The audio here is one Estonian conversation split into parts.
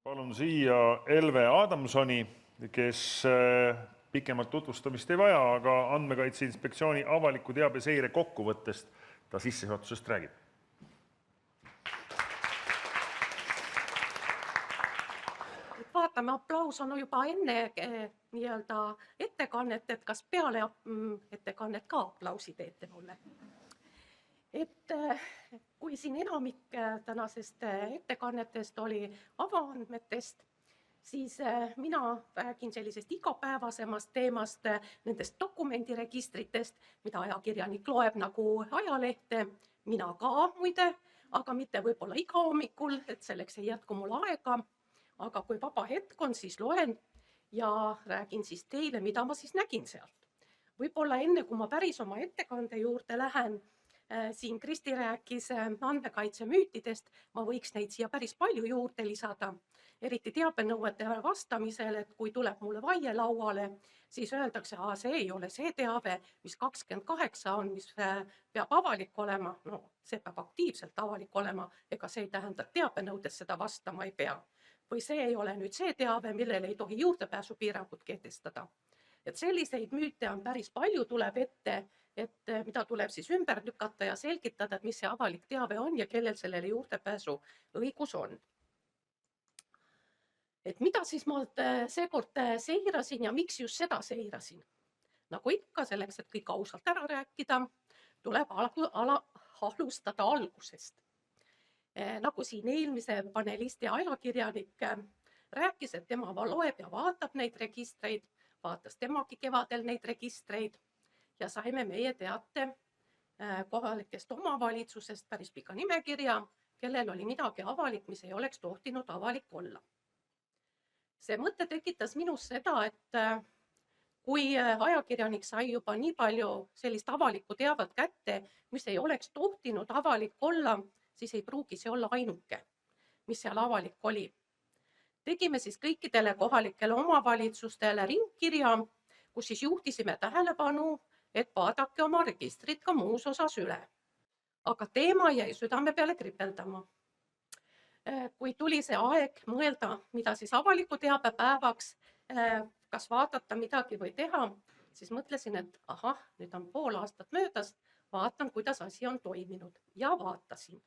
Palun siia Elve Adamsoni, kes pikemalt tutvustamist ei vaja, aga Andmekaitse Inspektsiooni avaliku teabe seire kokkuvõttest ta sissejuhatusest räägib. Vaatame, aplaus on juba enne ettekannet, et kas peale ettekannet ka aplausi teete mulle. Kui siin enamik tänasest ettekannetest oli avaandmetest, siis mina räägin sellisest igapäevasemast teemast, nendest dokumendiregistritest, mida ajakirjanik loeb nagu ajalehte, mina ka muide, aga mitte võib-olla iga hommikul, et selleks ei jätku mul aega. Aga kui vaba hetk on, siis loen ja räägin siis teile, mida ma siis nägin sealt. Võib-olla enne, kui ma päris oma ettekande juurde lähen, siin Kristi rääkis andmekaitse müütidest, ma võiks neid siia päris palju juurde lisada, eriti teabenõuetele vastamisel, et kui tuleb mulle vaie lauale, siis öeldakse, et see ei ole see teave, mis 28 on, mis peab avalik olema. No, see peab aktiivselt avalik olema, ega see ei tähenda, et teabenõudes seda vastama ei pea. Või see ei ole nüüd see teave, millele ei tohi juurdepääsupiirangut kehtestada. Et selliseid müüte on päris palju, tuleb ette, mida tuleb siis ümber lükata ja selgitada, et mis see avalik teave on ja kellel sellele juurdepääsu õigus on. Et mida siis ma seekord seirasin ja miks just seda seirasin? Nagu ikka, selleks, et kõik ausalt ära rääkida, tuleb alustada algusest. Nagu siin eelmise panelisti ajakirjanik rääkis, et tema loeb ja vaatab neid registreid, vaatas temagi kevadel neid registreid ja saime meie teate kohalikest omavalitsusest päris pika nimekirja, kellel oli midagi avalik, mis ei oleks tohtinud avalik olla. See mõte tekitas minus seda, et kui ajakirjanik sai juba nii palju sellist avalikku teavet kätte, mis ei oleks tohtinud avalik olla, siis ei pruugi see olla ainuke, mis seal avalik oli. Tegime siis kõikidele kohalikele omavalitsustele ringkirja, kus siis juhtisime tähelepanu, et vaadake oma registrit ka muus osas üle. Aga teema jäi südame peale kripeldama. Kui tuli see aeg mõelda, mida siis avaliku teabe päevaks, kas vaadata midagi või teha, siis mõtlesin, et ahah, nüüd on pool aastat möödas, vaatan, kuidas asi on toiminud ja vaatasin.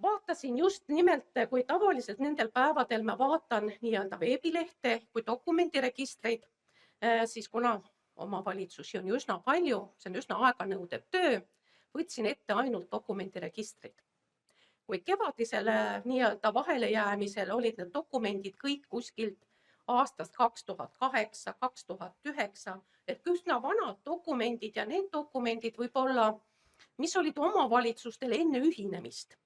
Vaatasin just nimelt, kui tavaliselt nendel päevadel ma vaatan nii-öelda veebilehte kui dokumendiregistreid, siis kuna omavalitsusi on üsna palju, see on üsna aeganõudev töö, võtsin ette ainult dokumendiregistrid. Kui kevadisele nii-öelda vahele jäämisel olid need dokumendid kõik kuskilt aastast 2008, 2009, et üsna vanad dokumendid ja need dokumendid võib-olla, mis olid omavalitsustel enne ühinemist,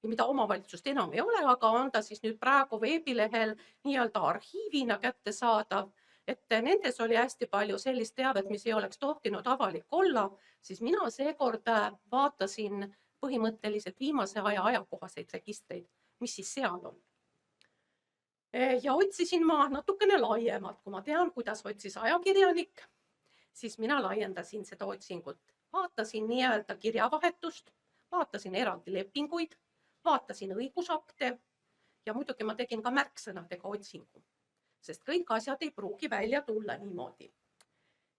mida omavalitsust enam ei ole, aga on ta siis nüüd praegu veebilehel nii-öelda arhiivina kättesaadav, et nendes oli hästi palju sellist teavet, mis ei oleks tohtinud avalik olla, siis mina seekord vaatasin põhimõtteliselt viimase aja ajakohaseid registreid, mis siis seal on. Ja otsisin ma natukene laiemalt, kui ma tean, kuidas otsis ajakirjanik, siis mina laiendasin seda otsingut. Vaatasin nii-öelda kirjavahetust, vaatasin eraldi lepinguid, vaatasin õigusakte ja muidugi ma tegin ka märksõnadega otsingu, sest kõik asjad ei pruugi välja tulla niimoodi.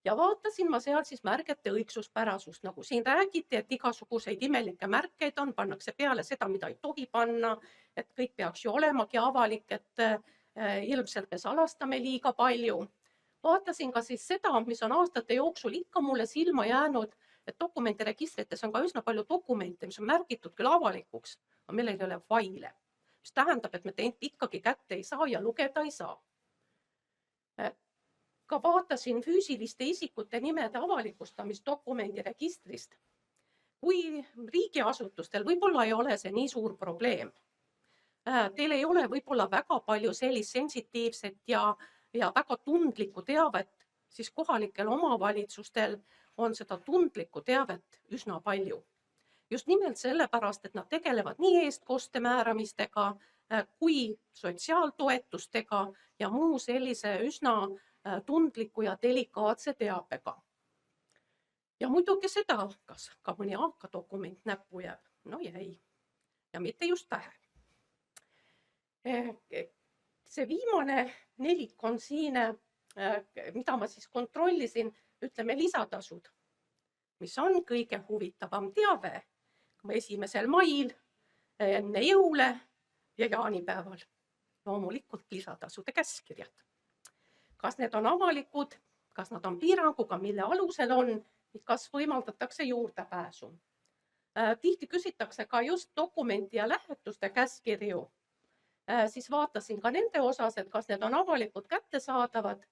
Ja vaatasin ma seal siis märgete õigsuspärasust, nagu siin räägiti, et igasuguseid imelikke märkeid on, pannakse peale seda, mida ei tohi panna, et kõik peaks ju olemagi avalik, et ilmselt me salastame liiga palju. Vaatasin ka siis seda, mis on aastate jooksul ikka mulle silma jäänud, et dokumendiregistrites on ka üsna palju dokumente, mis on märgitud küll avalikuks, aga millel ei ole faile, mis tähendab, et me neid ikkagi kätte ei saa ja lugeda ei saa. Ka vaatasin füüsiliste isikute nimede avalikustamist dokumendiregistrist. Kui riigiasutustel võib-olla ei ole see nii suur probleem, teil ei ole võib-olla väga palju sellist sensitiivset ja väga tundlikku teavet, siis kohalikel omavalitsustel on seda tundlikku teavet üsna palju. Just nimelt sellepärast, et nad tegelevad nii eestkoste määramistega kui sotsiaaltoetustega ja muu sellise üsna tundliku ja delikaatse teabega. Ja muidugi seda, kas ka mõni AK-dokument näppu jääb, no jäi. Ja mitte just pähe. See viimane nelik on siin, mida ma siis kontrollisin, ütleme lisatasud, mis on kõige huvitavam teave 1. mail, enne jõule ja jaanipäeval. Loomulikult lisatasude käskkirjad. Kas need on avalikud, kas nad on piiranguga, mille alusel on, kas võimaldatakse juurdepääsu. Tihti küsitakse ka just dokumenti ja lähetuste käskkirju. Siis vaatasin ka nende osas, et kas need on avalikult kättesaadavad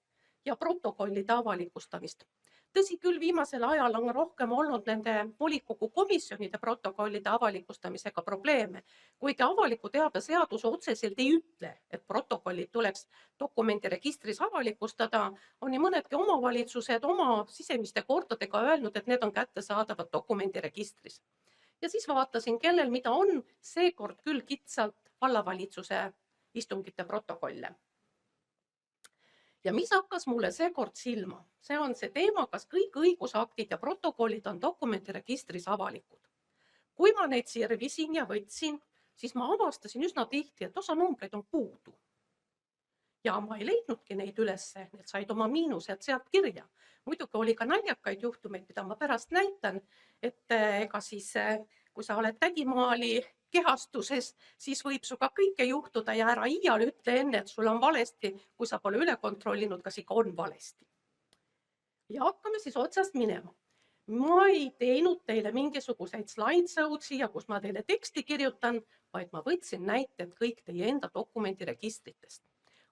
ja protokollide avalikustamist. Tõsi küll, viimasel ajal on rohkem olnud nende volikogu komisjonide protokollide avalikustamisega probleeme, kuigi avaliku teabe seadus otseselt ei ütle, et protokollid tuleks dokumendiregistris avalikustada, on nii mõnedki omavalitsused oma sisemiste kordadega öelnud, et need on kättesaadavad dokumendiregistris. Ja siis vaatasin, kellel mida on, seekord küll kitsalt vallavalitsuse istungite protokolle. Ja mis hakkas mulle seekord silma? See on see teema, kas kõik õigusaktid ja protokollid on dokumendiregistris avalikud. Kui ma neid sirvisin ja võtsin, siis ma avastasin üsna tihti, et osa numbreid on puudu. Ja ma ei leidnudki neid ülesse, need said oma miinused sealt kirja. Muidugi oli ka naljakaid juhtumeid, mida ma pärast näitan, et ega siis, kui sa oled tädimaali kehastuses, siis võib suga kõike juhtuda ja ära iial ütle enne, et sul on valesti, kui sa pole üle kontrollinud, kas ikka on valesti. Ja hakkame siis otsast minema. Ma ei teinud teile mingisuguseid slideshow'd siia, kus ma teile teksti kirjutan, vaid ma võtsin näited kõik teie enda dokumendiregistritest.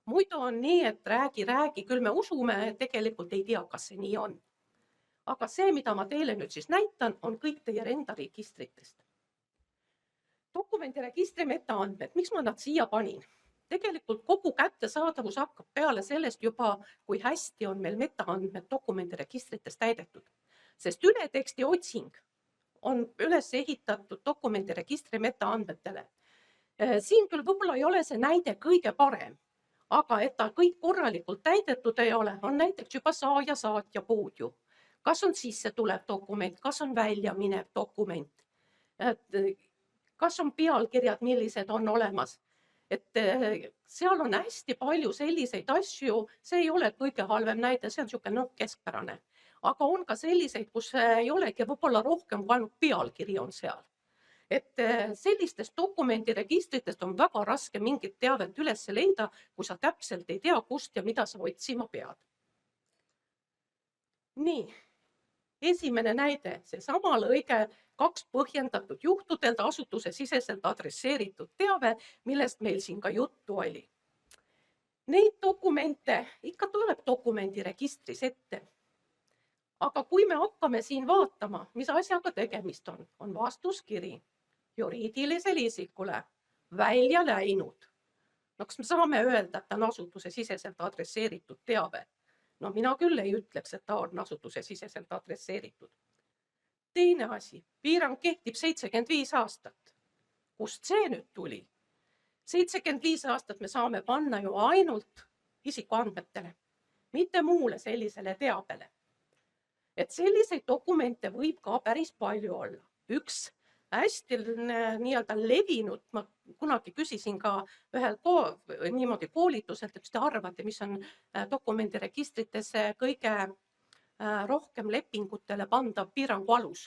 Muidu on nii, et räägi, küll me usume, tegelikult ei tea, kas see nii on. Aga see, mida ma teile nüüd siis näitan, on kõik teie enda registritest. Dokumendiregistri metaandmed, miks ma nad siia panin? Tegelikult kogu kättesaadavus hakkab peale sellest juba, kui hästi on meil metaandmed dokumendiregistritest täidetud. Sest ületeksti otsing on üles ehitatud dokumendiregistri metaandmetele. Siin küll võib-olla ei ole see näide kõige parem, aga et ta kõik korralikult täidetud ei ole, on näiteks juba saaja saatja puud ju. Kas on sisse tulev dokument, kas on välja minev dokument? Kas on pealkirjad, millised on olemas? Et seal on hästi palju selliseid asju, see ei ole kõige halvem näide, see on niisugune keskpärane. Aga on ka selliseid, kus ei olegi võib-olla rohkem, kui ainult pealkiri on seal. Et sellistest dokumendiregistritest on väga raske mingit teavet üles leida, kui sa täpselt ei tea, kust ja mida sa otsima pead. Nii. Esimene näide, see sama lõige 2 põhjendatud juhtudelt asutuse siseselt adresseeritud teave, millest meil siin ka juttu oli. Neid dokumente ikka tuleb dokumendiregistris ette. Aga kui me hakkame siin vaatama, mis asjaga tegemist on vastuskiri juriidilisele isikule välja läinud. No kas me saame öelda, et ta on asutuse siseselt adresseeritud teave? No mina küll ei ütleks, et ta on asutuse siseselt adresseeritud. Teine asi, piirang kehtib 75 aastat. Kust see nüüd tuli? 75 aastat me saame panna ju ainult isikuandmetele, mitte muule sellisele teabele. Et selliseid dokumente võib ka päris palju olla. Üks hästi nii-öelda levinud, ma kunagi küsisin ka ühel niimoodi koolituselt, et mis te arvate, mis on dokumendiregistrites kõige rohkem lepingutele pandav piirangu alus.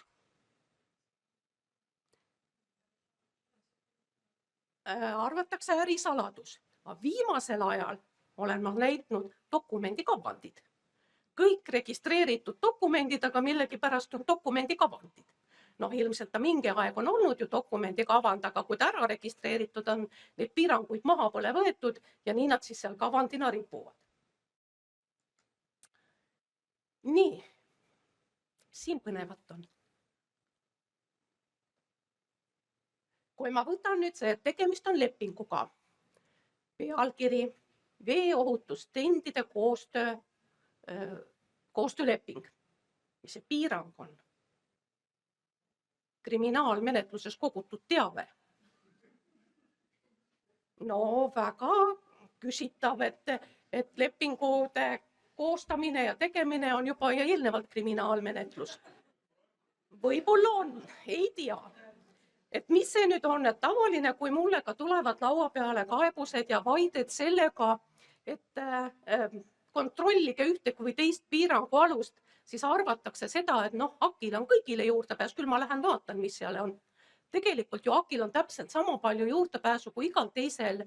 Arvatakse ärisaladus. Viimasel ajal olen ma leidnud dokumendikavandid. Kõik registreeritud dokumendid, aga millegipärast on dokumendikavandid. No ilmselt ta mingi aeg on olnud ju dokumendikavand, aga kui ta ära registreeritud on, neid piiranguid maha pole võetud ja nii nad siis seal kavandina ripuvad. Nii, siin põnevat on. Kui ma võtan nüüd see, et tegemist on lepinguga, pealkiri, veeohutustendide koostööleping, mis see piirang on? Kriminaalmenetluses kogutud teave. No väga küsitav, et lepingude koostamine ja tegemine on juba eelnevalt kriminaalmenetlus. Võib-olla on, ei tea. et mis see nüüd on, et tavaline, kui mulle ka tulevad laua peale kaebused ja vaided sellega, et kontrollige ühte või teist piirangu alust, siis arvatakse seda, et noh, AKI-l on kõigile juurdepääs, küll ma lähen vaatan, mis seal on. Tegelikult ju AKI-l on täpselt sama palju juurdepääsu kui igal teisel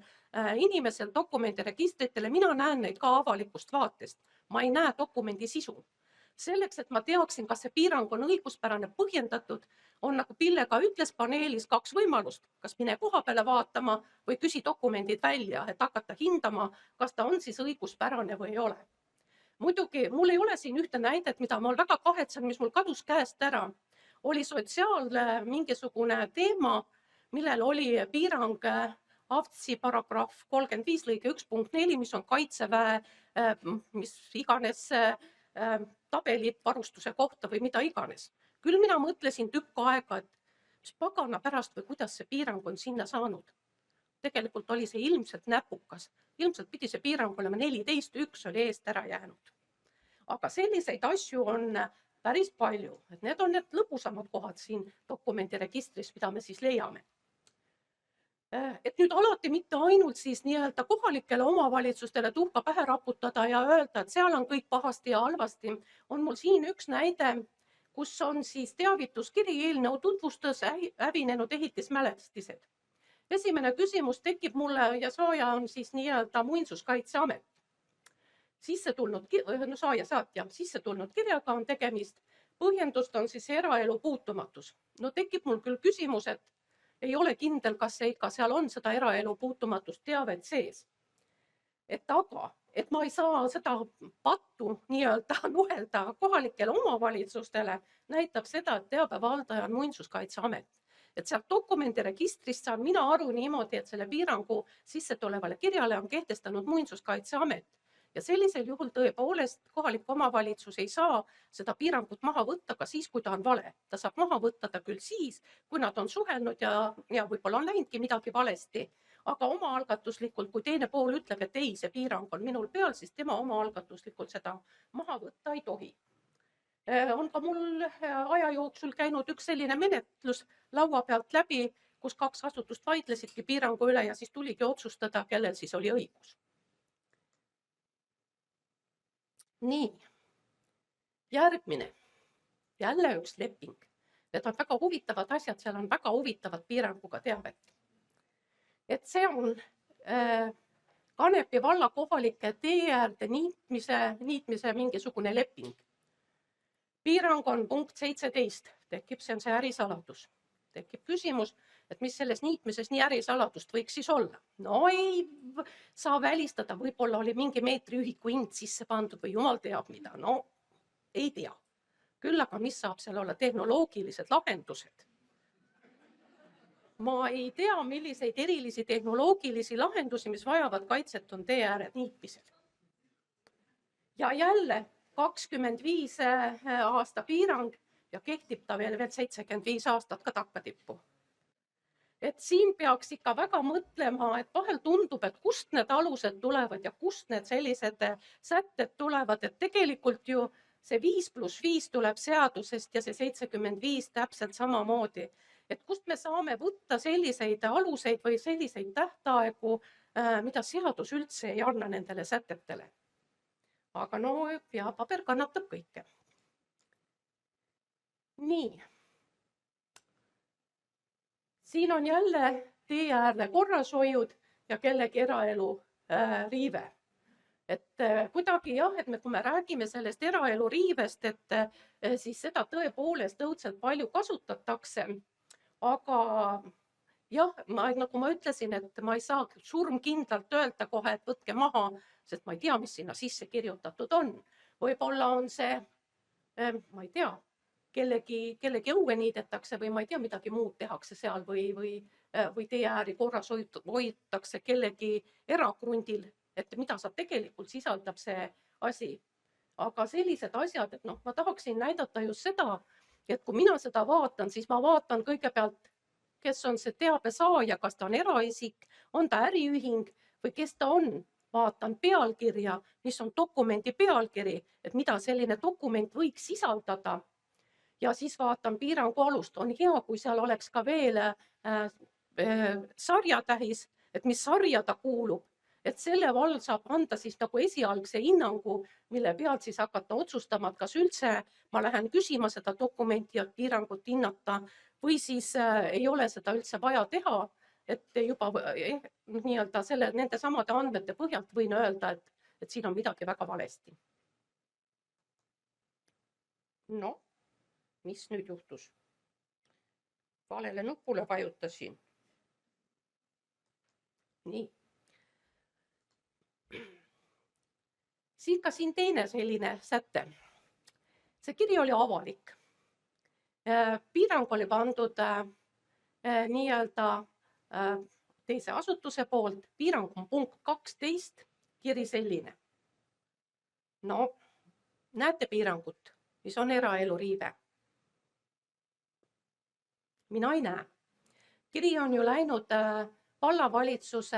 inimesel dokumendiregistritele. Mina näen neid ka avalikust vaatest. Ma ei näe dokumendi sisu. Selleks, et ma teaksin, kas see piirang on õiguspärane põhjendatud, on nagu Pille ka ütles paneelis 2 võimalust. Kas mine koha peale vaatama või küsi dokumendid välja, et hakata hindama, kas ta on siis õiguspärane või ei ole. Muidugi, mul ei ole siin ühte näidet, mida ma väga kahetsen, mis mul kadus käest ära. Oli mingisugune teema, millel oli piirang AFTSi paragrahv 35 lõige 1.4, mis on kaitseväe, mis iganes tabelid varustuse kohta või mida iganes. Küll mina mõtlesin tükk aega, et mis pagana pärast või kuidas see piirang on sinna saanud. Tegelikult oli see ilmselt näpukas. Ilmselt pidi see piirang olema 14.1 oli eest ära jäänud. Aga selliseid asju on päris palju, et need on need lõbusamad kohad siin dokumendiregistris, mida me siis leiame. Et nüüd alati mitte ainult siis nii-öelda kohalikele omavalitsustele tuhka pähe raputada ja öelda, et seal on kõik pahasti ja halvasti, on mul siin üks näide, kus on siis teavituskiri eelnõu tutvustas hävinenud ehitismälestised. Esimene küsimus tekib mulle ja saaja on siis nii-öelda Muinsuskaitseamet. Sisse tulnud kirjaga on tegemist, põhjendust on siis eraelu puutumatus. No tekib mul küll küsimus, et ei ole kindel, kas ikka seal on seda eraelu puutumatust teavet sees. Aga ma ei saa seda pattu nii-öelda nuhelda kohalikele omavalitsustele, näitab seda, et teabevaldaja on Muinsuskaitseamet. Et sealt dokumendiregistrist saan mina aru niimoodi, et selle piirangu sisse tulevale kirjale on kehtestanud Muinsuskaitseamet. Ja sellisel juhul tõepoolest kohalik omavalitsus ei saa seda piirangut maha võtta ka siis, kui ta on vale. Ta saab maha võtta ta küll siis, kui nad on suhelnud ja võib-olla on läinudki midagi valesti. Aga omaalgatuslikult, kui teine pool ütleb, et ei, see piirang on minul peal, siis tema omaalgatuslikult seda maha võtta ei tohi. On ka mul aja jooksul käinud üks selline menetlus laua pealt läbi, kus 2 asutust vaidlesidki piirangu üle ja siis tuligi otsustada, kellel siis oli õigus. Nii, järgmine, jälle üks leping. Need on väga huvitavad asjad, seal on väga huvitavad piiranguga teavet. Et see on Kanepi valla kohalike teeäärde niitmise mingisugune leping. Piirang on punkt 17, tekib, see on see ärisaladus. Tekib küsimus, et mis selles niitmises nii ärisaladust võiks siis olla. No ei saa välistada, võib-olla oli mingi meetriühiku hind sisse pandud või jumal teab mida. No ei tea. Küll aga mis saab seal olla tehnoloogilised lahendused? Ma ei tea, milliseid erilisi tehnoloogilisi lahendusi, mis vajavad kaitset on teeääred niitmisel. Ja jälle 25 aasta piirang ja kehtib ta veel 75 aastat ka takkatippu. Et siin peaks ikka väga mõtlema, et vahel tundub, et kust need alused tulevad ja kust need sellised sätted tulevad, et tegelikult ju see 5+5 tuleb seadusest ja see 75 täpselt samamoodi. Et kust me saame võtta selliseid aluseid või selliseid tähtaegu, mida seadus üldse ei anna nendele sätetele. Aga no ja paber kannatab kõike. Nii. Siin on jälle teeäärde korrashoiud ja kellegi eraelu riive. Et kuidagi jah, et kui me räägime sellest eraelu riivest, et siis seda tõepoolest õudselt palju kasutatakse. Aga jah, nagu ma ütlesin, et ma ei saa surmkindlalt öelda kohe, et võtke maha, sest ma ei tea, mis sinna sisse kirjutatud on. Võib-olla on see, ma ei tea, kellegi õue niidetakse või ma ei tea, midagi muud tehakse seal või teeääri korras hoitakse kellegi erakrundil, et mida sa tegelikult sisaldab see asi. Aga sellised asjad, et ma tahaksin näidata just seda, et kui mina seda vaatan, siis ma vaatan kõigepealt, kes on see teabe saaja, kas ta on eraisik, on ta äriühing või kes ta on. Vaatan pealkirja, mis on dokumendi pealkiri, et mida selline dokument võiks sisaldada. ja siis vaatan piirangu alust. On hea, kui seal oleks ka veel sarjatähis, et mis sarja ta kuulub, et selle vald saab anda siis nagu esialgse hinnangu, mille pealt siis hakata otsustama, et kas üldse ma lähen küsima seda dokumenti ja piirangut hinnata või siis ei ole seda üldse vaja teha, et juba nii-öelda nende samade andmete põhjalt võin öelda, et siin on midagi väga valesti. No, mis nüüd juhtus? Valele nupule vajutasin. Nii. Siis ka siin teine selline säte. See kiri oli avalik. Piirang oli pandud nii-öelda teise asutuse poolt. Piirang on punkt 12, kiri selline. No, näete piirangut, mis on eraelu riive? Mina ei näe. Kiri on ju läinud vallavalitsuse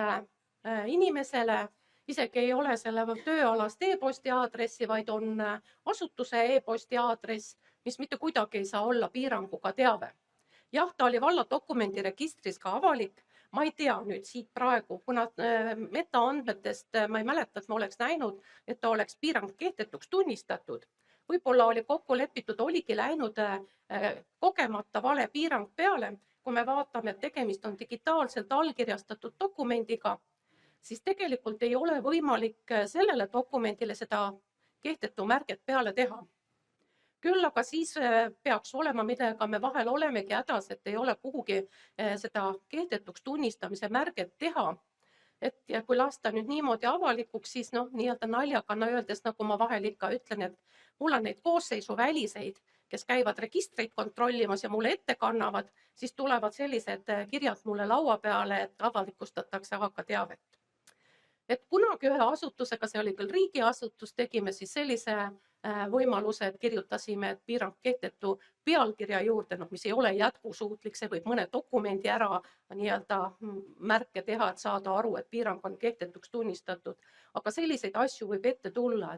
inimesele, isegi ei ole selle tööalast e-posti aadressi, vaid on asutuse e-posti aadress, mis mitte kuidagi ei saa olla piiranguga teave. Jah, ta oli valla dokumendiregistris ka avalik. Ma ei tea nüüd siit praegu, kuna metaandmetest ma ei mäleta, et ma oleks näinud, et ta oleks piirang kehtetuks tunnistatud. Võib-olla oli kokku lepitud, oligi läinud kogemata vale piirang peale. Kui me vaatame, et tegemist on digitaalselt allkirjastatud dokumendiga, siis tegelikult ei ole võimalik sellele dokumendile seda kehtetu märget peale teha. Küll aga siis peaks olema, millega me vahel olemegi hädas, et ei ole kuhugi seda kehtetuks tunnistamise märget teha. Ja kui lasta nüüd niimoodi avalikuks, siis nii-öelda naljakana öeldes, nagu ma vahel ikka ütlen, et mul on neid koosseisuväliseid, kes käivad registreid kontrollimas ja mulle ette kannavad, siis tulevad sellised kirjad mulle laua peale, et avalikustatakse aga teavet. Et kunagi ühe asutusega, see oli küll riigiasutus, tegime siis sellise võimaluse, et kirjutasime, et piirang kehtetu pealkirja juurde, mis ei ole jätkusuutlik, see võib mõne dokumendi ära nii-öelda märke teha, et saada aru, et piirang on kehtetuks tunnistatud. Aga selliseid asju võib ette tulla,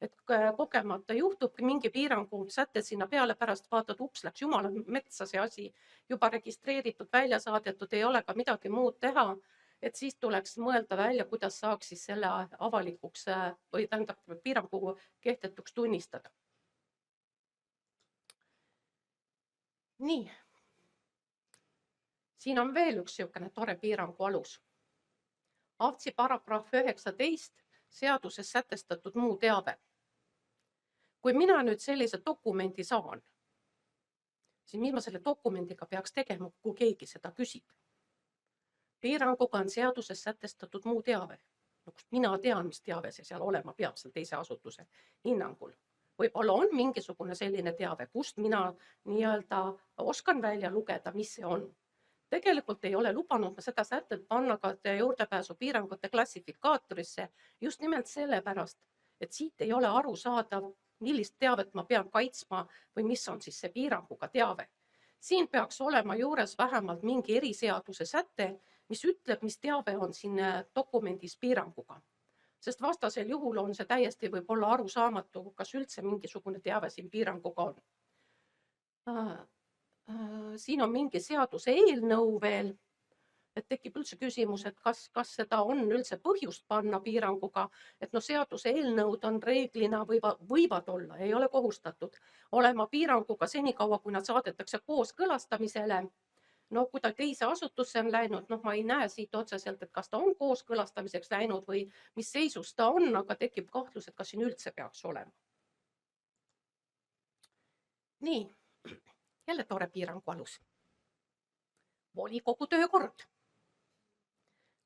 et kogemata juhtub mingi piirangu sätted sinna peale, pärast vaatad, ups, läks jumala metsa see asi, juba registreeritud, välja saadetud, ei ole ka midagi muud teha. Et siis tuleks mõelda välja, kuidas saaks siis selle avalikuks või tähendab piirangu kehtetuks tunnistada. Nii. Siin on veel üks niisugune tore piirangu alus. AVTSI paragrahv 19 seaduses sätestatud muu teave. Kui mina nüüd sellise dokumendi saan, siis mis ma selle dokumendiga peaks tegema, kui keegi seda küsib? Piiranguga on seaduses sätestatud muu teave. Mina tean, mis teave see seal olema peab seal teise asutuse hinnangul. Võib-olla on mingisugune selline teave, kust mina nii-öelda oskan välja lugeda, mis see on. Tegelikult ei ole lubanud ma seda sätet panna ka juurdepääsu piirangute klassifikaatorisse just nimelt sellepärast, et siit ei ole aru saada, millist teavet ma pean kaitsma või mis on siis see piiranguga teave. Siin peaks olema juures vähemalt mingi eriseaduse säte, mis ütleb, mis teave on siin dokumendis piiranguga. Sest vastasel juhul on see täiesti võib-olla aru saamatu, kas üldse mingisugune teave siin piiranguga on. Siin on mingi seaduse eelnõu veel, et tekib üldse küsimus, et kas seda on üldse põhjust panna piiranguga, et seaduse eelnõud on reeglina võivad olla, ei ole kohustatud olema piiranguga senikaua, kui nad saadetakse kooskõlastamisele. Kui ta teise asutusse on läinud, ma ei näe siit otseselt, et kas ta on kooskõlastamiseks läinud või mis seisus ta on, aga tekib kahtlus, et kas siin üldse peaks olema. Nii, jälle tore piirangu alus. Volikogu töökord.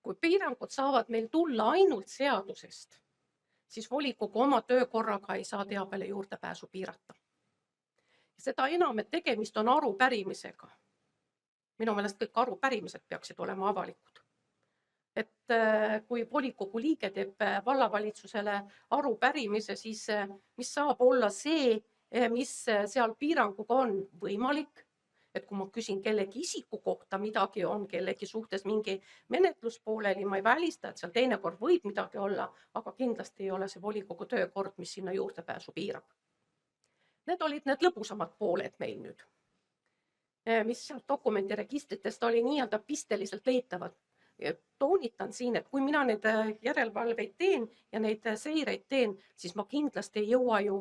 Kui piirangud saavad meil tulla ainult seadusest, siis volikogu oma töökorraga ei saa teabele juurdepääsu piirata. Seda enam, et tegemist on arupärimisega. Minu meelest kõik arupärimised peaksid olema avalikud. Et kui volikogu liige teeb vallavalitsusele arupärimise, siis mis saab olla see, mis seal piiranguga on võimalik, et kui ma küsin kellegi isiku kohta midagi on, kellegi suhtes mingi menetluspooleli, ma ei välista, et seal teinekord võib midagi olla, aga kindlasti ei ole see volikogu töökord, mis sinna juurdepääsu piirab. Need olid need lõbusamad pooled meil nüüd, mis sealt dokumendiregistritest oli nii-öelda pisteliselt leitavad. Toonitan siin, et kui mina neid järelevalveid teen ja neid seireid teen, siis ma kindlasti ei jõua ju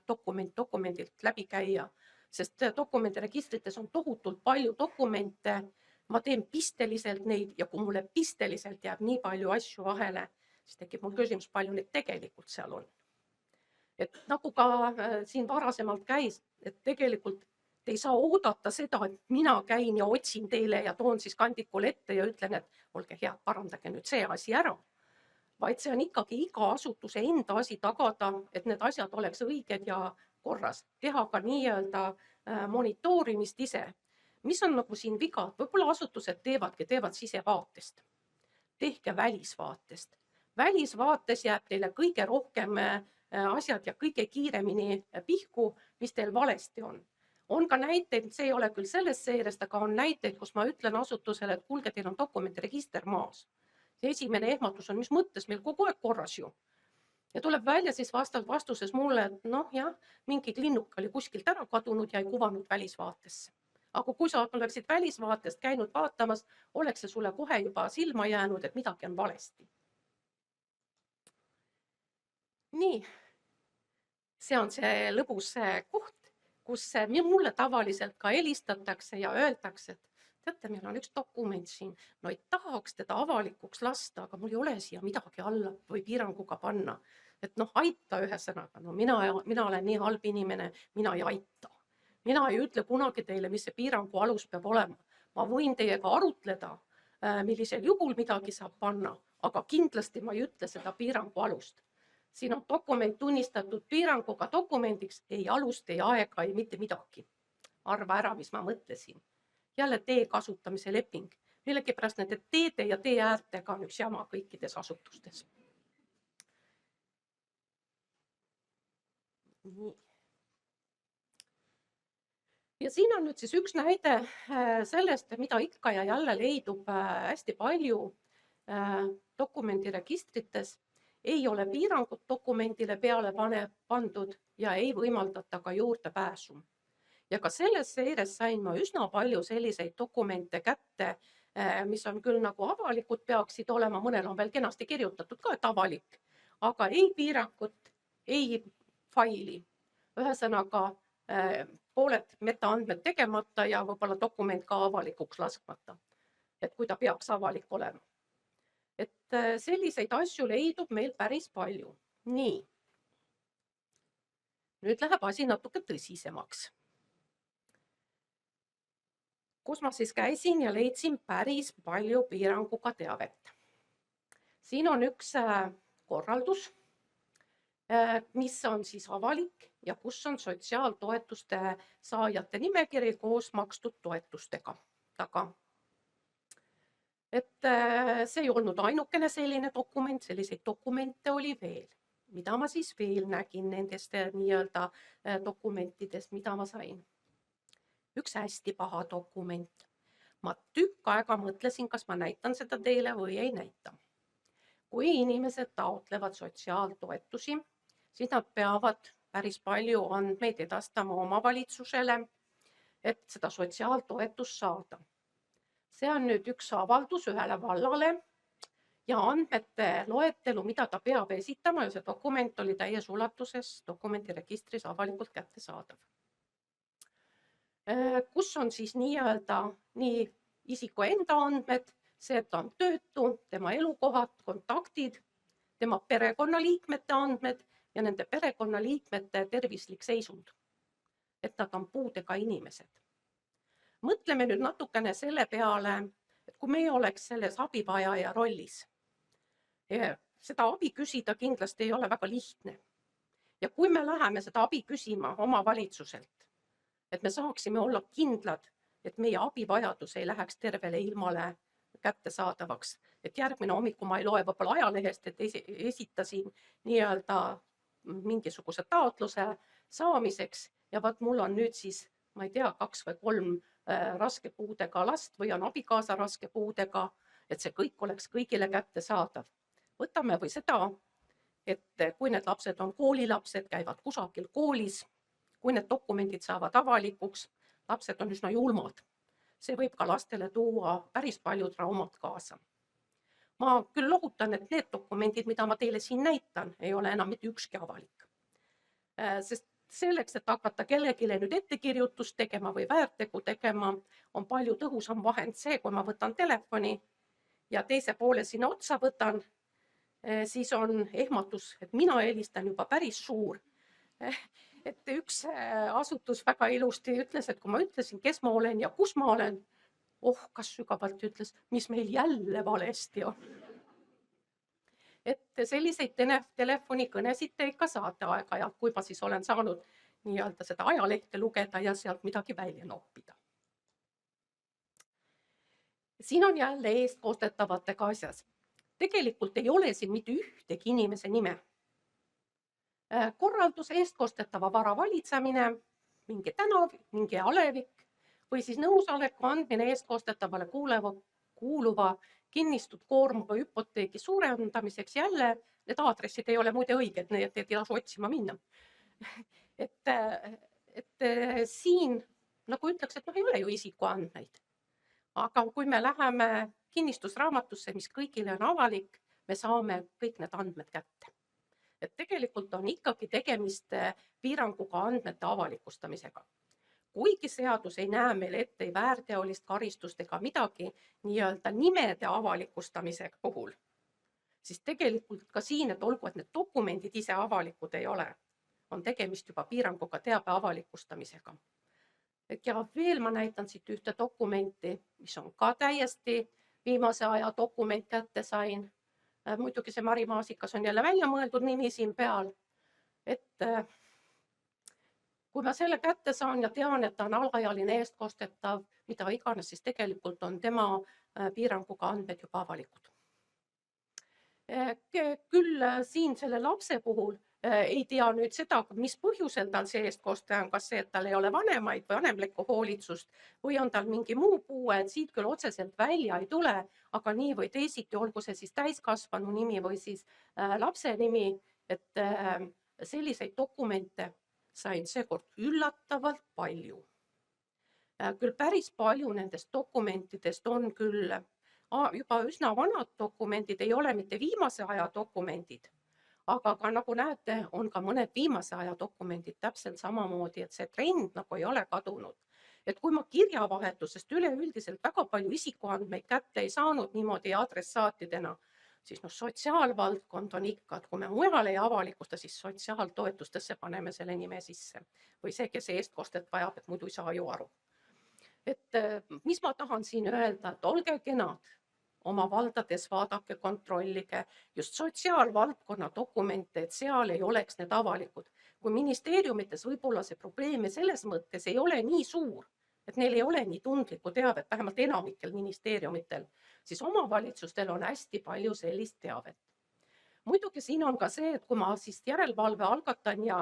dokumendilt läbi käia, sest dokumendiregistrites on tohutult palju dokumente. Ma teen pisteliselt neid ja kui mulle pisteliselt jääb nii palju asju vahele, siis tekib mul küsimus, palju neid tegelikult seal on. Et nagu ka siin varasemalt käis, et tegelikult te ei saa oodata seda, et mina käin ja otsin teile ja toon siis kandikule ette ja ütlen, et olge head, parandage nüüd see asi ära. Vaid see on ikkagi iga asutuse enda asi tagada, et need asjad oleks õiged ja korras. Teha ka nii-öelda monitoorimist ise. Mis on nagu siin viga? Võib-olla asutused teevad sisevaatest. Tehke välisvaatest. Välisvaates jääb teile kõige rohkem asjad ja kõige kiiremini pihku, mis teil valesti on. On ka näiteid, see ei ole küll sellest seirest, aga on näiteid, kus ma ütlen asutusele, et kuulge, teil on dokumendiregister maas. See esimene ehmatus on, mis mõttes meil kogu aeg korras ju. Ja tuleb välja siis vastavalt vastuses mulle, et noh jah, mingi linnuk oli kuskilt ära kadunud ja ei kuvanud välisvaatesse. Aga kui sa oleksid välisvaatest käinud vaatamas, oleks see sulle kohe juba silma jäänud, et midagi on valesti. Nii, see on see lõbus koht, kus mulle tavaliselt ka helistatakse ja öeldakse, et teate, meil on üks dokument siin, no ei tahaks teda avalikuks lasta, aga mul ei ole siia midagi alla või piiranguga panna. Et noh, aita ühesõnaga, no mina olen nii halb inimene, mina ei aita. Mina ei ütle kunagi teile, mis see piirangu alus peab olema. Ma võin teiega arutleda, millisel juhul midagi saab panna, aga kindlasti ma ei ütle seda piirangu alust. Siin on dokument tunnistatud piiranguga dokumendiks, ei alust, ei aega, ei mitte midagi. Arva ära, mis ma mõtlesin. Jälle tee kasutamise leping. Millegipärast nende teede ja tee äärtega on üks jama kõikides asutustes. Nii. Ja siin on nüüd siis üks näide sellest, mida ikka ja jälle leidub hästi palju dokumendiregistrites. Ei ole piirangut dokumendile peale pandud ja ei võimaldata ka juurdepääsu. Ja ka selles seires sain ma üsna palju selliseid dokumente kätte, mis on küll nagu avalikud peaksid olema, mõnel on veel kenasti kirjutatud ka, et avalik, aga ei piirangut, ei faili. Ühesõnaga pooled metaandmed tegemata ja võib-olla dokument ka avalikuks laskmata, et kui ta peaks avalik olema. Et selliseid asju leidub meil päris palju. Nii. Nüüd läheb asi natuke tõsisemaks. Kus ma siis käisin ja leidsin päris palju piiranguga teavet. Siin on üks korraldus, mis on siis avalik ja kus on sotsiaaltoetuste saajate nimekiri koos makstud toetustega taga. Et see ei olnud ainukene selline dokument, selliseid dokumente oli veel. Mida ma siis veel nägin nendest nii-öelda dokumentidest, mida ma sain? Üks hästi paha dokument. Ma tükk aega mõtlesin, kas ma näitan seda teile või ei näita. Kui inimesed taotlevad sotsiaaltoetusi, siis nad peavad päris palju andmeid edastama omavalitsusele, et seda sotsiaaltoetust saada. See on nüüd üks avaldus ühele vallale ja andmete loetelu, mida ta peab esitama ja see dokument oli täies ulatuses dokumendiregistris avalikult kättesaadav. Kus on siis nii-öelda nii isiku enda andmed, see, et ta on töötu, tema elukohad, kontaktid, tema perekonnaliikmete andmed ja nende perekonnaliikmete tervislik seisund, et nad on puudega inimesed. Mõtleme nüüd natukene selle peale, et kui meie oleks selles abivajaja rollis, seda abi küsida kindlasti ei ole väga lihtne. Ja kui me läheme seda abi küsima omavalitsuselt, et me saaksime olla kindlad, et meie abivajadus ei läheks tervele ilmale kättesaadavaks, et järgmine hommiku ma ei loe võib-olla ajalehest, et esitasin nii-öelda mingisuguse taotluse saamiseks ja vaat mul on nüüd siis, ma ei tea, 2 või 3 raske puudega last või on abikaasa raske puudega, et see kõik oleks kõigile kättesaadav. Võtame või seda, et kui need lapsed on koolilapsed, käivad kusagil koolis, kui need dokumendid saavad avalikuks, lapsed on üsna julmad. See võib ka lastele tuua päris palju traumat kaasa. Ma küll lohutan, et need dokumendid, mida ma teile siin näitan, ei ole enam mitte ükski avalik. Sest selleks, et hakata kellegile nüüd ettekirjutust tegema või väärtegu tegema, on palju tõhusam vahend see, kui ma võtan telefoni ja teise poole sinna otsa võtan, siis on ehmatus, et mina helistan juba päris suur. Et üks asutus väga ilusti ütles, et kui ma ütlesin, kes ma olen ja kus ma olen, kas sügavalt ütles, mis meil jälle valesti on. Et selliseid telefonikõnesid te ikka saate aeg-ajalt, kui ma siis olen saanud nii-öelda seda ajalehte lugeda ja sealt midagi välja noppida. Siin on jälle eestkostetavatega asjas. Tegelikult ei ole siin mitte ühtegi inimese nime. Korraldus eestkostetava vara valitsemine, mingi tänav, mingi alevik või siis nõusoleku andmine eestkostetavale kuuluva kinnistud koormuga hüpoteegi suurendamiseks. Jälle need aadressid ei ole muide õiged, need ei tasu otsima minna. Et siin nagu ütleks, et ei ole ju isikuandmeid. Aga kui me läheme kinnistusraamatusse, mis kõigile on avalik, me saame kõik need andmed kätte. Et tegelikult on ikkagi tegemist piiranguga andmete avalikustamisega. Kuigi seadus ei näe meil ette ei väärteolist karistust ega midagi nii-öelda nimede avalikustamise puhul, siis tegelikult ka siin, et olgu, et need dokumendid ise avalikud ei ole, on tegemist juba piiranguga teabe avalikustamisega. Ja veel ma näitan siit ühte dokumenti, mis on ka täiesti viimase aja dokument kätte sain. Muidugi see Mari Maasikas on jälle välja mõeldud nimi siin peal. Et kui ma selle kätte saan ja tean, et ta on alaealine eestkostetav, mida iganes, siis tegelikult on tema piiranguga andmed juba avalikud. Küll siin selle lapse puhul ei tea nüüd seda, mis põhjusel tal see eestkoste on, kas see, et tal ei ole vanemaid või vanemlikku hoolitsust või on tal mingi muu puue, et siit küll otseselt välja ei tule, aga nii või teisiti, olgu see siis täiskasvanu nimi või siis lapse nimi, et selliseid dokumente sain seekord üllatavalt palju. Küll päris palju nendest dokumentidest on küll juba üsna vanad dokumendid, ei ole mitte viimase aja dokumendid, aga ka nagu näete, on ka mõned viimase aja dokumendid täpselt samamoodi, et see trend nagu ei ole kadunud. Et kui ma kirjavahetusest üleüldiselt väga palju isikuandmeid kätte ei saanud niimoodi adressaatidena, siis sotsiaalvaldkond on ikka, et kui me mujal ei avalikusta, siis sotsiaaltoetustesse paneme selle nime sisse. Või see, kes eestkostet vajab, et muidu ei saa ju aru. Et mis ma tahan siin öelda, et olge kenad, oma valdades vaadake, kontrollige just sotsiaalvaldkonna dokumente, et seal ei oleks need avalikud. Kui ministeeriumites võib-olla see probleem selles mõttes ei ole nii suur, et neil ei ole nii tundlikku teavet, vähemalt enamikel ministeeriumitel, siis omavalitsustel on hästi palju sellist teavet. Muidugi siin on ka see, et kui ma siis järelevalve algatan ja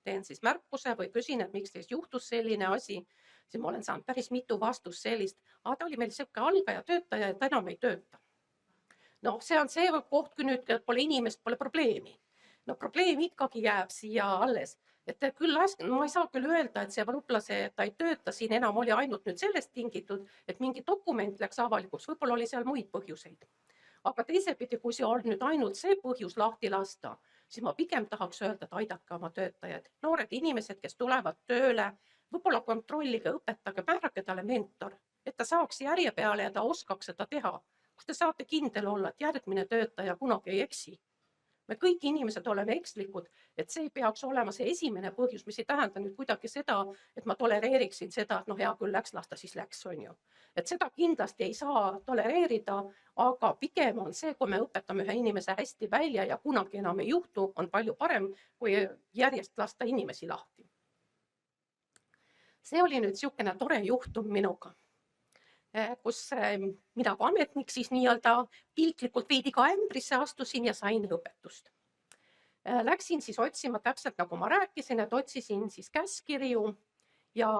teen siis märkuse või küsin, et miks teist juhtus selline asi, siis ma olen saanud päris mitu vastust sellist, ta oli meil selline algaja töötaja ja ta enam ei tööta. See on see koht, kui nüüd pole inimest, pole probleemi. Probleem ikkagi jääb siia alles. Et küll ma ei saa küll öelda, et see võib-olla see, et ta ei tööta siin enam oli ainult nüüd sellest tingitud, et mingi dokument läks avalikuks, võib-olla oli seal muid põhjuseid. Aga teisepidi, kui see on nüüd ainult see põhjus lahti lasta, siis ma pigem tahaks öelda, et aidake oma töötajad. Noored inimesed, kes tulevad tööle, võib-olla kontrollige, õpetage, määrake talle mentor, et ta saaks järje peale ja ta oskaks seda teha. Kus te saate kindel olla, et järgmine töötaja kunagi ei eksi. Me kõik inimesed oleme ekslikud, et see ei peaks olema see esimene põhjus, mis ei tähenda nüüd kuidagi seda, et ma tolereeriksin seda, et hea küll läks, las ta siis läks, on ju. Et seda kindlasti ei saa tolereerida, aga pigem on see, kui me õpetame ühe inimese hästi välja ja kunagi enam ei juhtu, on palju parem, kui järjest lasta inimesi lahti. See oli nüüd niisugune tore juhtum minuga, kus mina kui ametnik siis nii-öelda piltlikult veidi ka ämbrisse astusin ja sain õpetust. Läksin siis otsima täpselt nagu ma rääkisin, et otsisin siis käskirju ja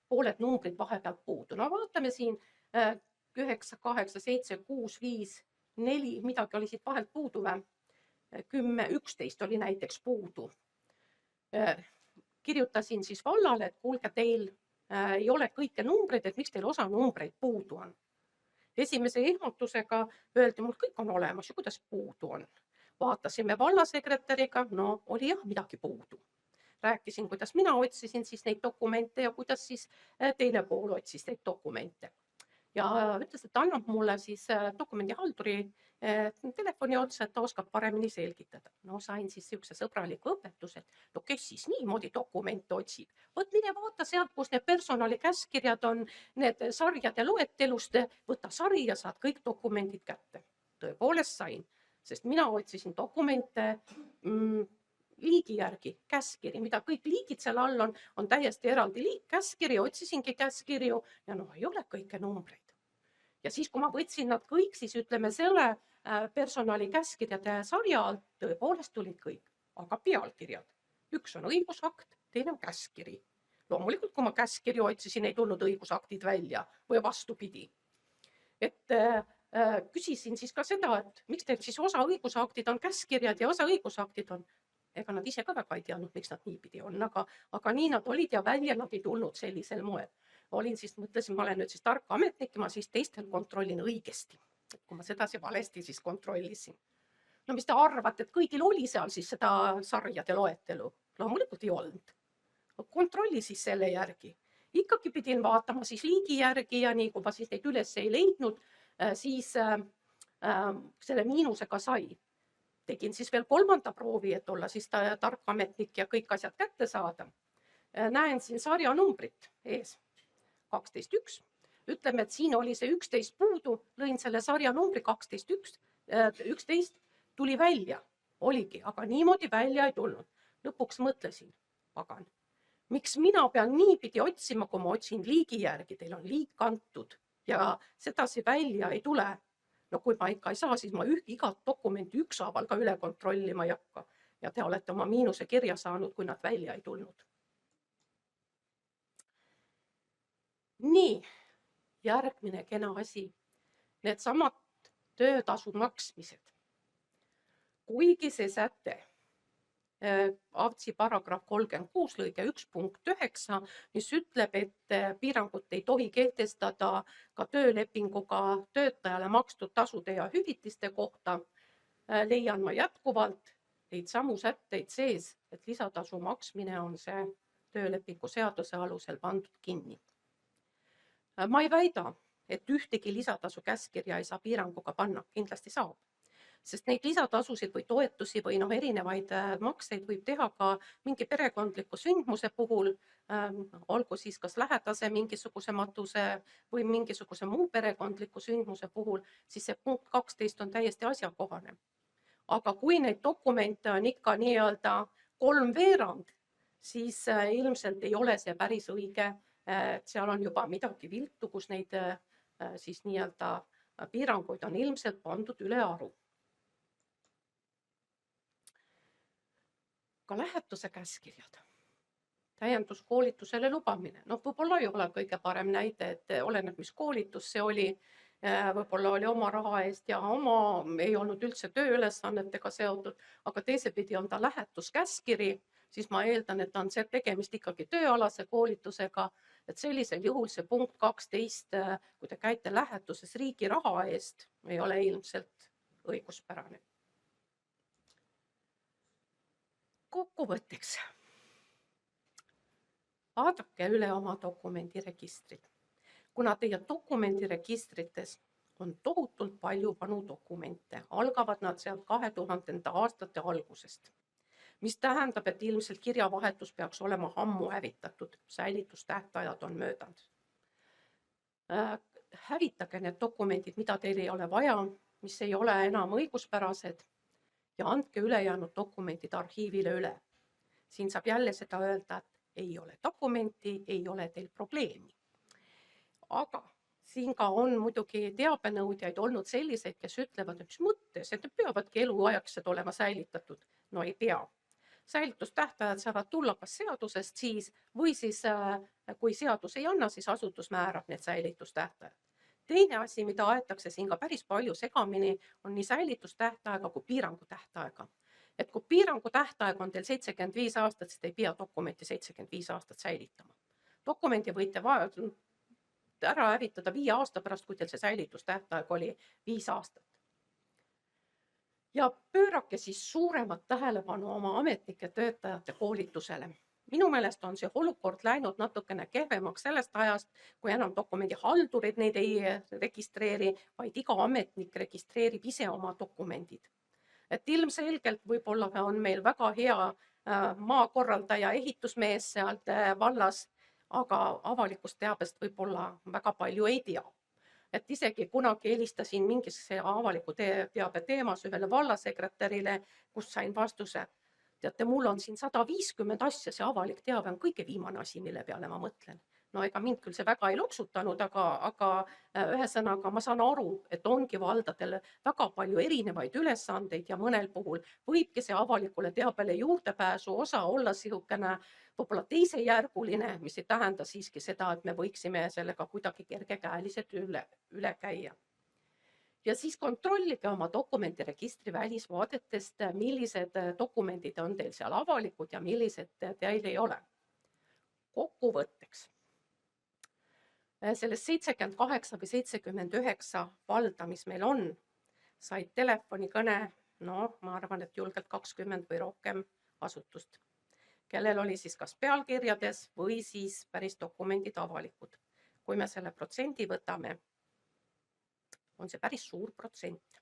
pooled numbrid vahepealt puudu. Vaatame siin 9, 8, 7, 6, 5, 4, midagi oli siit vahelt puudu või? 10, 11 oli näiteks puudu. kirjutasin siis vallale, et kuulge, teil ei ole kõike numbreid, et miks teil osa numbreid puudu on. Esimese ehmatusega öeldi, mul kõik on olemas ja kuidas puudu on. Vaatasime vallasekretäriga, no oli jah midagi puudu. Rääkisin, kuidas mina otsisin siis neid dokumente ja kuidas siis teine pool otsis neid dokumente. Ja ütles, et annab mulle siis dokumendihalduri telefoni otsa, et ta oskab paremini selgitada. No sain siis niisuguse sõbraliku õpetuse, et no kes siis niimoodi dokumente otsib. Võt mine vaata sealt, kus need personalikäskirjad on, need sarjade loetelust, võta sari ja saad kõik dokumendid kätte. Tõepoolest sain, sest mina otsisin dokumente liigi järgi, käskiri, mida kõik liigid seal all on täiesti eraldi liik, käskiri, otsisingi käskirju ja noh, ei ole kõike numbreid. Ja siis, kui ma võtsin nad kõik, siis ütleme selle personali käskirjade sarja alt, tõepoolest tulid kõik, aga pealkirjad. Üks on õigusakt, teine on käskiri. Loomulikult, kui ma käskirju otsisin, ei tulnud õigusaktid välja või vastupidi. Et küsisin siis ka seda, et miks teil siis osa õigusaktid on käskirjad ja osa õigusaktid on. Ega nad ise ka väga ei teadnud, miks nad niipidi on, aga nii nad olid ja välja nad ei tulnud sellisel moel. Mõtlesin, ma olen nüüd siis tark ametnik ja ma siis teistel kontrollin õigesti. Kui ma sedasi valesti siis kontrollisin. No mis te arvate, et kõigil oli seal siis seda sarjade loetelu? Loomulikult ei olnud. Kontrolli siis selle järgi. Ikkagi pidin vaatama siis liigi järgi ja nii kui ma siis neid üles ei leidnud, siis selle miinusega sai. Tegin siis veel 3. proovi, et olla siis tark ametnik ja kõik asjad kätte saada. Näen siin sarja numbrit ees. 12.1. Ütleme, et siin oli see 11 puudu, lõin selle sarja numbri 12.1, tuli välja. Oligi, aga niimoodi välja ei tulnud. Lõpuks mõtlesin, pagan, miks mina pean niipidi otsima, kui ma otsin liigi järgi, teil on liik kantud ja sedasi välja ei tule. No kui ma ikka ei saa, siis ma igat dokumenti ükshaaval ka üle kontrollima ei hakka. Ja te olete oma miinuse kirja saanud, kui nad välja ei tulnud. Nii, järgmine kena asi. Need samad töötasu maksmised. Kuigi see säte, AVTSi paragrahv 36 lõige 1 punkt 9, mis ütleb, et piirangut ei tohi kehtestada ka töölepinguga töötajale makstud tasude ja hüvitiste kohta, leian ma jätkuvalt neid samu sätteid sees, et lisatasu maksmine on see töölepingu seaduse alusel pandud kinni. Ma ei väida, et ühtegi lisatasu käskirja ei saa piiranguga panna, kindlasti saab. Sest neid lisatasusid või toetusi või erinevaid makseid võib teha ka mingi perekondliku sündmuse puhul, olgu siis kas lähedase mingisuguse matuse või mingisuguse muu perekondliku sündmuse puhul, siis see punkt 12 on täiesti asjakohane. Aga kui neid dokumente on ikka nii-öelda 3/4, siis ilmselt ei ole see päris õige. Seal on juba midagi viltu, kus neid siis nii-öelda piiranguid on ilmselt pandud üle aru. Ka lähetuse käskirjad, täienduskoolitusele lubamine. Võib-olla ei ole kõige parem näide, et oleneb, mis koolitus see oli. Võib-olla oli oma raha eest ja ei olnud üldse tööülesannetega seotud, aga teisepidi on ta lähetuskäskiri, siis ma eeldan, et on see tegemist ikkagi tööalase koolitusega, et sellisel juhul see punkt 12, kui te käite lähetuses riigi raha eest, ei ole ilmselt õiguspärane. Kokkuvõtteks. Vaadake üle oma dokumendiregistrid. Kuna teie dokumendiregistrites on tohutult palju vanu dokumente, algavad nad sealt 2000. aastate algusest, mis tähendab, et ilmselt kirjavahetus peaks olema ammu hävitatud, säilitustähtajad on möödanud. Hävitage need dokumendid, mida teil ei ole vaja, mis ei ole enam õiguspärased ja andke ülejäänud dokumendid arhiivile üle. Siin saab jälle seda öelda, et ei ole dokumenti, ei ole teil probleemi. Aga siin ka on muidugi teabenõudjaid olnud selliseid, kes ütlevad, et mis mõttes, et peavadki eluaegsed olema säilitatud. No ei pea. Säilitustähtajad saavad tulla kas seadusest siis või siis, kui seadus ei anna, siis asutus määrab need säilitustähtajad. Teine asi, mida aetakse siin ka päris palju segamini, on nii säilitustähtaega kui piirangutähtaega. et kui piirangu tähtaeg on teil 75 aastat, siis te ei pea dokumenti 75 aastat säilitama. Dokumendi võite ära hävitada 5 aasta pärast, kui teil see säilitustähtaeg oli 5 aastat. Ja pöörake siis suuremat tähelepanu oma ametnike töötajate koolitusele. Minu meelest on see olukord läinud natukene kehvemaks sellest ajast, kui enam dokumendihaldurid neid ei registreeri, vaid iga ametnik registreerib ise oma dokumendid. Et ilmselgelt võib-olla on meil väga hea maakorraldaja, ehitusmees sealt vallas, aga avalikust teabest võib-olla väga palju ei tea. Et isegi kunagi helistasin mingis avaliku teabe teemas ühele vallasekretärile, kus sain vastuse. Teate, mul on siin 150 asja, see avalik teave on kõige viimane asi, mille peale ma mõtlen. No ega mind küll see väga ei loksutanud, aga ühesõnaga ma saan aru, et ongi valdadel väga palju erinevaid ülesandeid ja mõnel puhul võibki see avalikule teabele juurdepääsu osa olla sihukene võib-olla teisejärguline, mis ei tähenda siiski seda, et me võiksime sellega kuidagi kergekäeliselt üle käia. Ja siis kontrollige oma dokumendiregistri välisvaadetest, millised dokumendid on teil seal avalikud ja millised teil ei ole. Kokkuvõtteks. Sellest 78 või 79 valda, mis meil on, said telefonikõne, ma arvan, et julgelt 20 või rohkem asutust, kellel oli siis kas pealkirjades või siis päris dokumendid avalikud. Kui me selle protsendi võtame, on see päris suur protsent,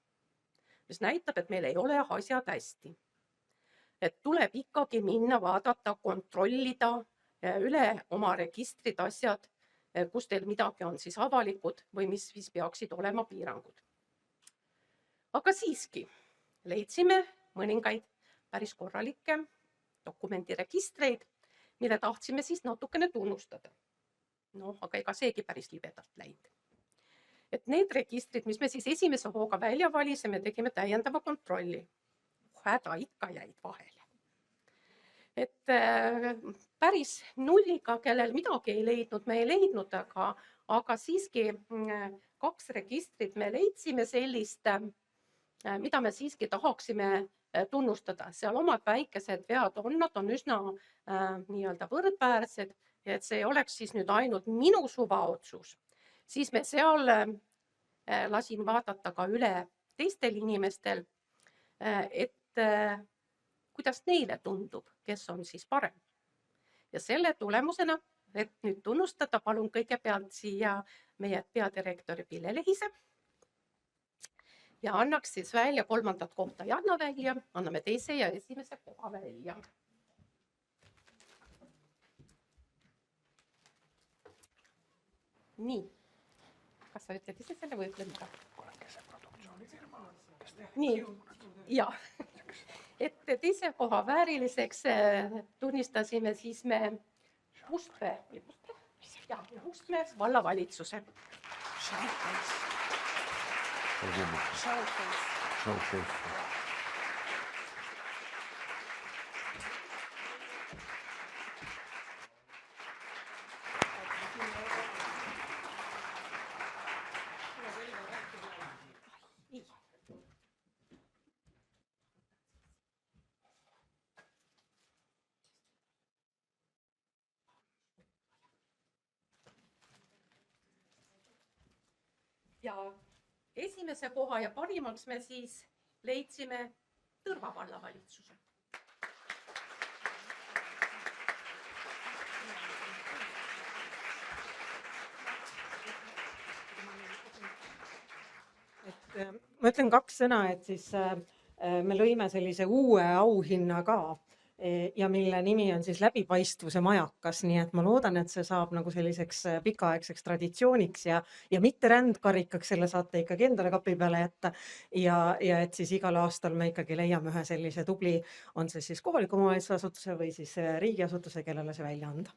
mis näitab, et meil ei ole asjad hästi. Et tuleb ikkagi minna vaadata, kontrollida üle oma registrid asjad, kus teil midagi on siis avalikud või mis peaksid olema piirangud. Aga siiski leidsime mõningaid päris korralikke dokumendiregistreid, mille tahtsime siis natukene tunnustada. Aga ega seegi päris libedalt läinud. Et need registrid, mis me siis esimese hooga välja valisime, tegime täiendava kontrolli. Häda ikka jäid vahele. Et päris nulliga, kellel midagi ei leidnud, me ei leidnud, aga siiski 2 registrit me leidsime sellist, mida me siiski tahaksime tunnustada. Seal omad väikesed vead on, nad on üsna nii-öelda võrdväärsed ja et see ei oleks siis nüüd ainult minu suvaotsus. Siis me seal lasin vaadata ka üle teistel inimestel, et kuidas neile tundub, kes on siis parem. Ja selle tulemusena, et nüüd tunnustada, palun kõigepealt siia meie peadirektori Pille Lehise ja annaks siis välja 3. kohta ei anna välja, anname 2. ja 1. koha välja. Nii. Kas sa ütled ise selle või ütlen mida? Olengi see produktsioonifirma, kes teeb. Nii, ja. Et 2. koha vääriliseks tunnistasime siis me Ustme vallavalitsuse. Showcase. Ja esimese koha ja parimaks me siis leidsime Tõrva vallavalitsuse. Ma ütlen 2 sõna, et siis me lõime sellise uue auhinna ka ja mille nimi on siis läbipaistvuse majakas, nii et ma loodan, et see saab nagu selliseks pikaaegseks traditsiooniks ja mitte rändkarikaks, selle saate ikkagi endale kapi peale jätta ja et siis igal aastal me ikkagi leiame ühe sellise tubli, on see siis kohaliku omavalitsusasutuse või siis riigiasutuse, kellele see välja anda.